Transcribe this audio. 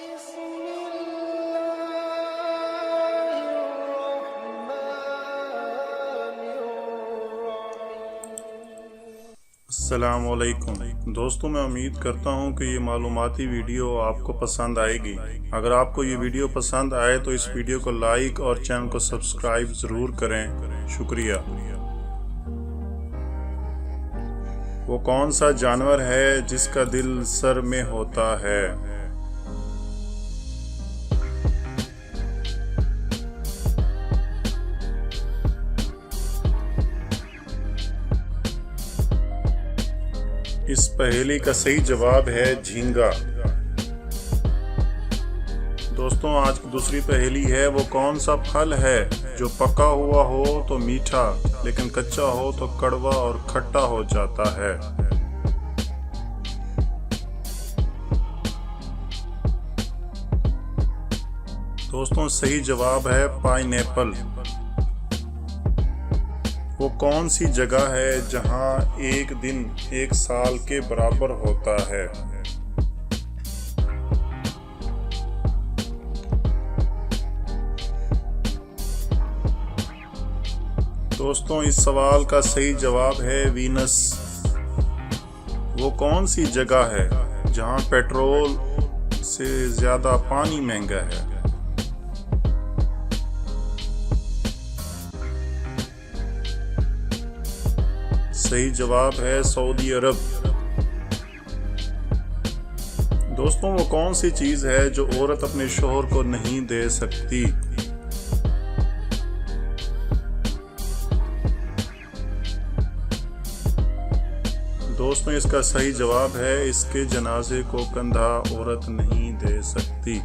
अस्सलामुअलैकुम दोस्तों, मैं उम्मीद करता हूं कि ये मालूमाती वीडियो आपको पसंद आएगी। अगर आपको ये वीडियो पसंद आए तो इस वीडियो को लाइक और चैनल को सब्सक्राइब ज़रूर करें। शुक्रिया। वो कौन सा जानवर है जिसका दिल सर में होता है? इस पहेली का सही जवाब है झींगा। दोस्तों, आज की दूसरी पहेली है, वो कौन सा फल है जो पका हुआ हो तो मीठा लेकिन कच्चा हो तो कड़वा और खट्टा हो जाता है? दोस्तों, सही जवाब है पाइनएप्पल। वो कौन सी जगह है जहां एक दिन एक साल के बराबर होता है? दोस्तों, इस सवाल का सही जवाब है वीनस। वो कौन सी जगह है जहां पेट्रोल से ज्यादा पानी महंगा है? सही जवाब है सऊदी अरब। दोस्तों, वो कौन सी चीज है जो औरत अपने शोहर को नहीं दे सकती? दोस्तों, इसका सही जवाब है इसके जनाजे को कंधा औरत नहीं दे सकती।